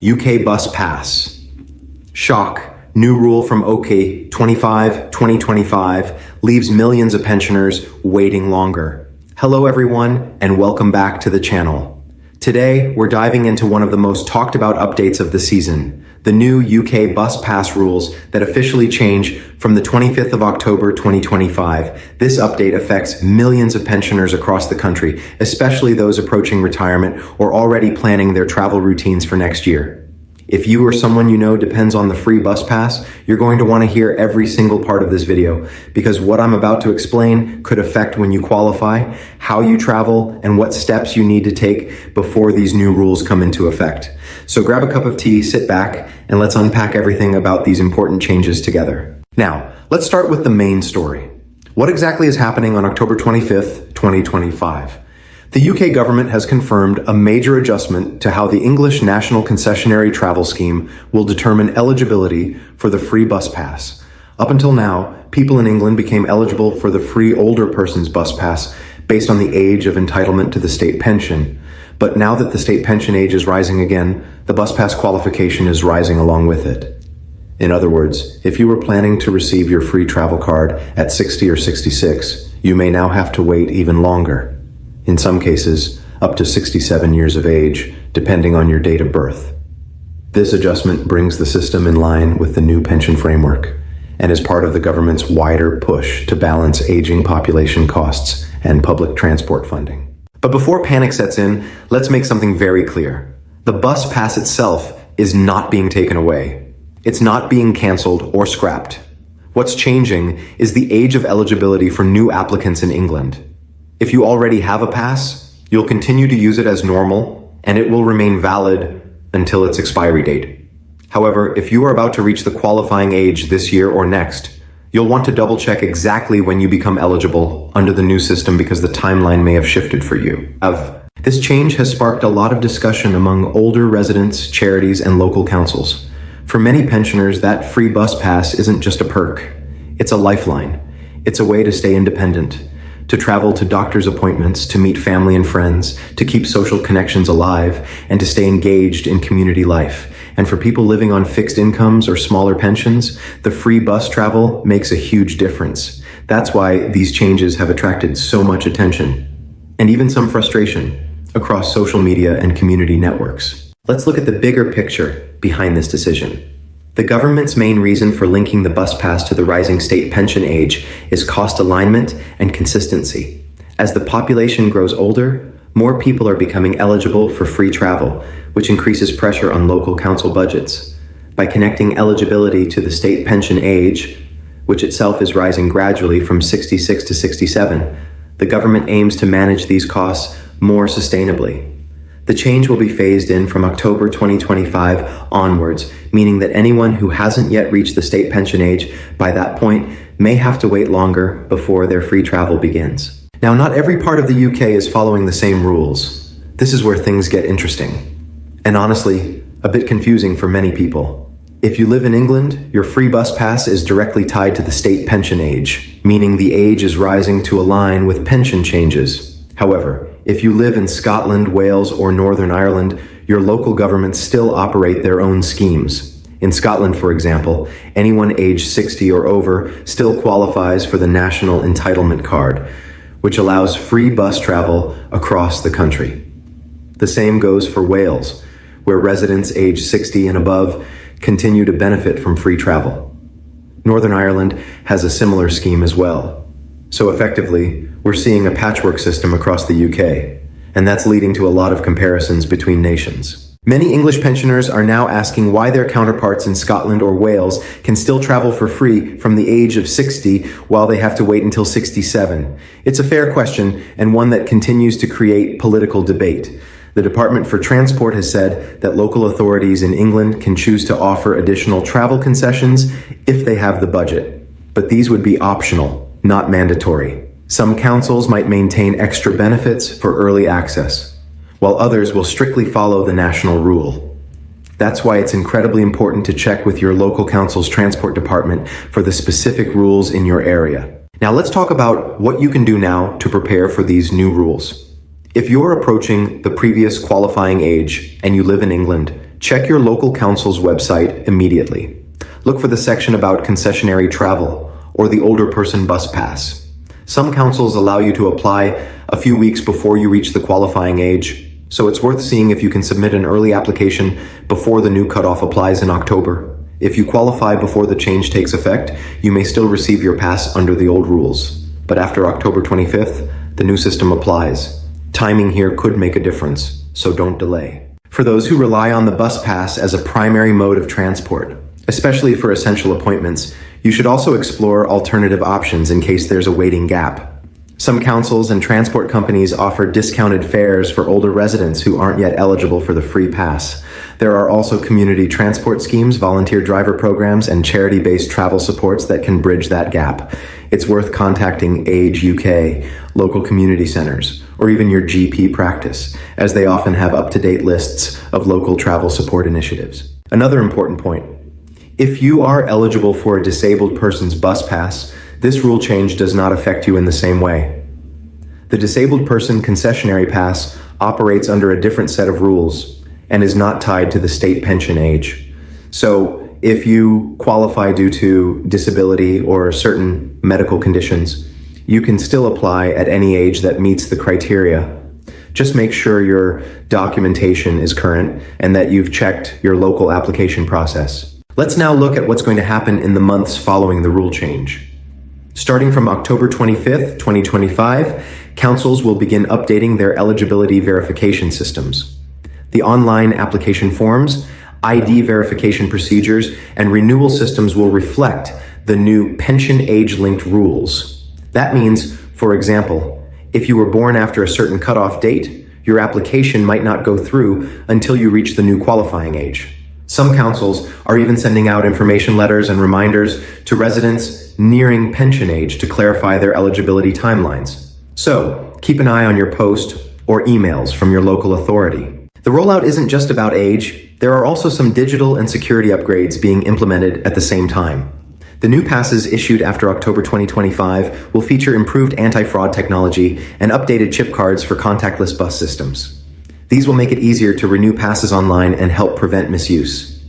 UK Bus Pass. Shock. New rule from OK 2025 leaves millions of pensioners waiting longer. Hello everyone, and welcome back to the channel. Today, we're diving into one of the most talked about updates of the season, the new UK Bus Pass rules that officially change from the 25th of October 2025. This update affects millions of pensioners across the country, especially those approaching retirement or already planning their travel routines for next year. If you or someone you know depends on the free bus pass, you're going to want to hear every single part of this video, because what I'm about to explain could affect when you qualify, how you travel, and what steps you need to take before these new rules come into effect. So grab a cup of tea, sit back, and let's unpack everything about these important changes together. Now, let's start with the main story. What exactly is happening on October 25th, 2025? The UK government has confirmed a major adjustment to how the English National Concessionary Travel Scheme will determine eligibility for the free bus pass. Up until now, people in England became eligible for the free older person's bus pass based on the age of entitlement to the state pension. But now that the state pension age is rising again, the bus pass qualification is rising along with it. In other words, if you were planning to receive your free travel card at 60 or 66, you may now have to wait even longer. In some cases, up to 67 years of age, depending on your date of birth. This adjustment brings the system in line with the new pension framework and is part of the government's wider push to balance aging population costs and public transport funding. But before panic sets in, let's make something very clear. The bus pass itself is not being taken away. It's not being canceled or scrapped. What's changing is the age of eligibility for new applicants in England. If you already have a pass, you'll continue to use it as normal, and it will remain valid until its expiry date. However, if you are about to reach the qualifying age this year or next, you'll want to double check exactly when you become eligible under the new system, because the timeline may have shifted for you. This change has sparked a lot of discussion among older residents, charities, and local councils. For many pensioners, that free bus pass isn't just a perk. It's a lifeline. It's a way to stay independent, to travel to doctor's appointments, to meet family and friends, to keep social connections alive, and to stay engaged in community life. And for people living on fixed incomes or smaller pensions, the free bus travel makes a huge difference. That's why these changes have attracted so much attention, and even some frustration, across social media and community networks. Let's look at the bigger picture behind this decision. The government's main reason for linking the bus pass to the rising state pension age is cost alignment and consistency. As the population grows older, more people are becoming eligible for free travel, which increases pressure on local council budgets. By connecting eligibility to the state pension age, which itself is rising gradually from 66 to 67, the government aims to manage these costs more sustainably. The change will be phased in from October 2025 onwards, meaning that anyone who hasn't yet reached the state pension age by that point may have to wait longer before their free travel begins. Now, not every part of the UK is following the same rules. This is where things get interesting, and honestly, a bit confusing for many people. If you live in England, your free bus pass is directly tied to the state pension age, meaning the age is rising to align with pension changes. However, if you live in Scotland, Wales, or Northern Ireland, your local governments still operate their own schemes. In Scotland, for example, anyone aged 60 or over still qualifies for the National Entitlement Card, which allows free bus travel across the country. The same goes for Wales, where residents aged 60 and above continue to benefit from free travel. Northern Ireland has a similar scheme as well. So effectively, we're seeing a patchwork system across the UK, and that's leading to a lot of comparisons between nations. Many English pensioners are now asking why their counterparts in Scotland or Wales can still travel for free from the age of 60 while they have to wait until 67. It's a fair question, and one that continues to create political debate. The Department for Transport has said that local authorities in England can choose to offer additional travel concessions if they have the budget, but these would be optional, not mandatory. Some councils might maintain extra benefits for early access, while others will strictly follow the national rule. That's why it's incredibly important to check with your local council's transport department for the specific rules in your area. Now let's talk about what you can do now to prepare for these new rules. If you're approaching the previous qualifying age and you live in England, Check your local council's website immediately. Look for the section about concessionary travel or the older person bus pass. Some councils allow you to apply a few weeks before you reach the qualifying age, so it's worth seeing if you can submit an early application before the new cutoff applies in October. If you qualify before the change takes effect, you may still receive your pass under the old rules. But after October 25th, the new system applies. Timing here could make a difference, so don't delay. For those who rely on the bus pass as a primary mode of transport, especially for essential appointments, you should also explore alternative options in case there's a waiting gap. Some councils and transport companies offer discounted fares for older residents who aren't yet eligible for the free pass. There are also community transport schemes, volunteer driver programs, and charity-based travel supports that can bridge that gap. It's worth contacting Age UK, local community centers, or even your GP practice, as they often have up-to-date lists of local travel support initiatives. Another important point: if you are eligible for a disabled person's bus pass, this rule change does not affect you in the same way. The disabled person concessionary pass operates under a different set of rules and is not tied to the state pension age. So if you qualify due to disability or certain medical conditions, you can still apply at any age that meets the criteria. Just make sure your documentation is current and that you've checked your local application process. Let's now look at what's going to happen in the months following the rule change. Starting from October 25th, 2025, councils will begin updating their eligibility verification systems. The online application forms, ID verification procedures, and renewal systems will reflect the new pension age-linked rules. That means, for example, if you were born after a certain cutoff date, your application might not go through until you reach the new qualifying age. Some councils are even sending out information letters and reminders to residents nearing pension age to clarify their eligibility timelines. So, keep an eye on your post or emails from your local authority. The rollout isn't just about age. There are also some digital and security upgrades being implemented at the same time. The new passes issued after October 2025 will feature improved anti-fraud technology and updated chip cards for contactless bus systems. These will make it easier to renew passes online and help prevent misuse.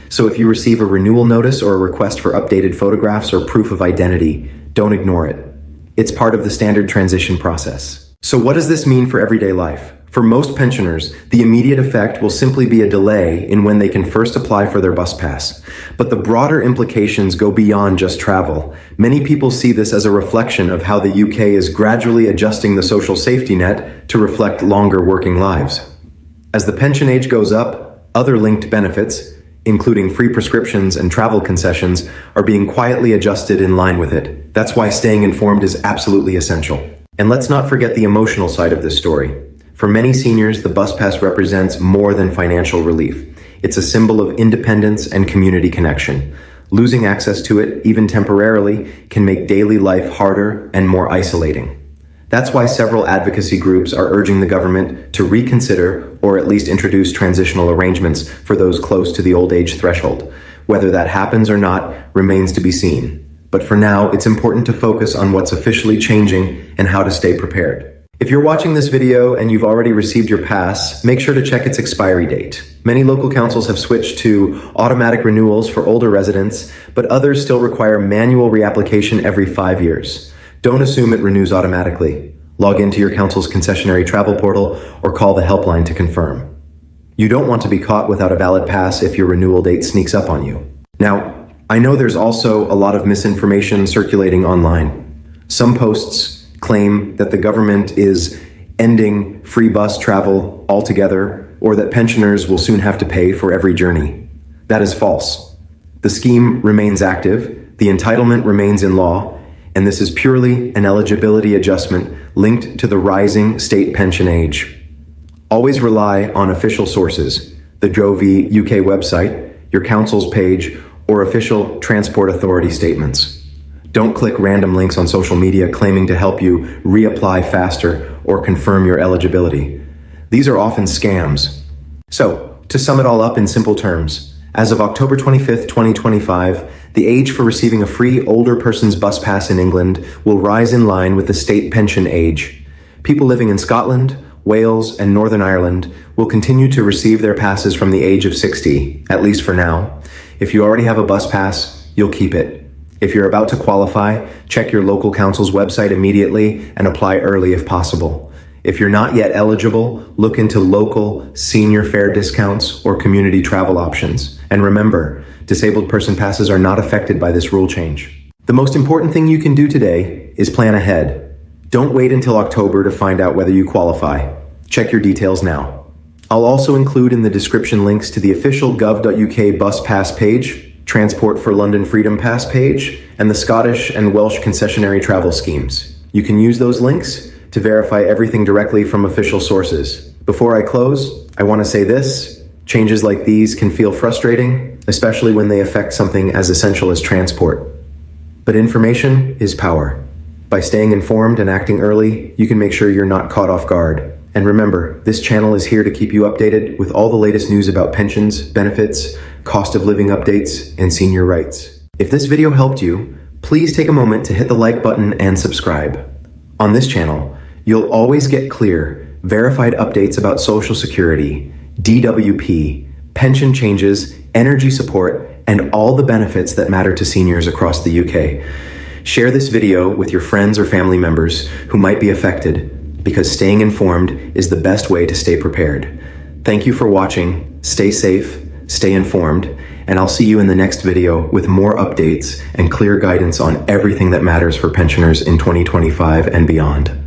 So if you receive a renewal notice or a request for updated photographs or proof of identity, don't ignore it. It's part of the standard transition process. So what does this mean for everyday life? For most pensioners, the immediate effect will simply be a delay in when they can first apply for their bus pass. But the broader implications go beyond just travel. Many people see this as a reflection of how the UK is gradually adjusting the social safety net to reflect longer working lives. As the pension age goes up, other linked benefits, including free prescriptions and travel concessions, are being quietly adjusted in line with it. That's why staying informed is absolutely essential. And let's not forget the emotional side of this story. For many seniors, the bus pass represents more than financial relief. It's a symbol of independence and community connection. Losing access to it, even temporarily, can make daily life harder and more isolating. That's why several advocacy groups are urging the government to reconsider or at least introduce transitional arrangements for those close to the old age threshold. Whether that happens or not remains to be seen. But for now, it's important to focus on what's officially changing and how to stay prepared. If you're watching this video and you've already received your pass, make sure to check its expiry date. Many local councils have switched to automatic renewals for older residents, but others still require manual reapplication every 5 years. Don't assume it renews automatically. Log into your council's concessionary travel portal or call the helpline to confirm. You don't want to be caught without a valid pass if your renewal date sneaks up on you. Now, I know there's also a lot of misinformation circulating online. Some posts claim that the government is ending free bus travel altogether, or that pensioners will soon have to pay for every journey. That is false. The scheme remains active, the entitlement remains in law, and this is purely an eligibility adjustment linked to the rising state pension age. Always rely on official sources, the Jovi UK website, your council's page, or official transport authority statements. Don't click random links on social media claiming to help you reapply faster or confirm your eligibility. These are often scams. So, to sum it all up in simple terms, as of October 25th, 2025, the age for receiving a free older person's bus pass in England will rise in line with the state pension age. People living in Scotland, Wales, and Northern Ireland will continue to receive their passes from the age of 60, at least for now. If you already have a bus pass, you'll keep it. If you're about to qualify, check your local council's website immediately and apply early if possible. If you're not yet eligible, look into local senior fare discounts or community travel options. And remember, disabled person passes are not affected by this rule change. The most important thing you can do today is plan ahead. Don't wait until October to find out whether you qualify. Check your details now. I'll also include in the description links to the official gov.uk bus pass page, Transport for London Freedom Pass page, and the Scottish and Welsh concessionary travel schemes. You can use those links to verify everything directly from official sources. Before I close, I want to say this: changes like these can feel frustrating, especially when they affect something as essential as transport. But information is power. By staying informed and acting early, you can make sure you're not caught off guard. And remember, this channel is here to keep you updated with all the latest news about pensions, benefits, cost of living updates, and senior rights. If this video helped you, please take a moment to hit the like button and subscribe. On this channel, you'll always get clear, verified updates about Social Security, DWP, pension changes, energy support, and all the benefits that matter to seniors across the UK. Share this video with your friends or family members who might be affected, because staying informed is the best way to stay prepared. Thank you for watching, stay safe, stay informed, and I'll see you in the next video with more updates and clear guidance on everything that matters for pensioners in 2025 and beyond.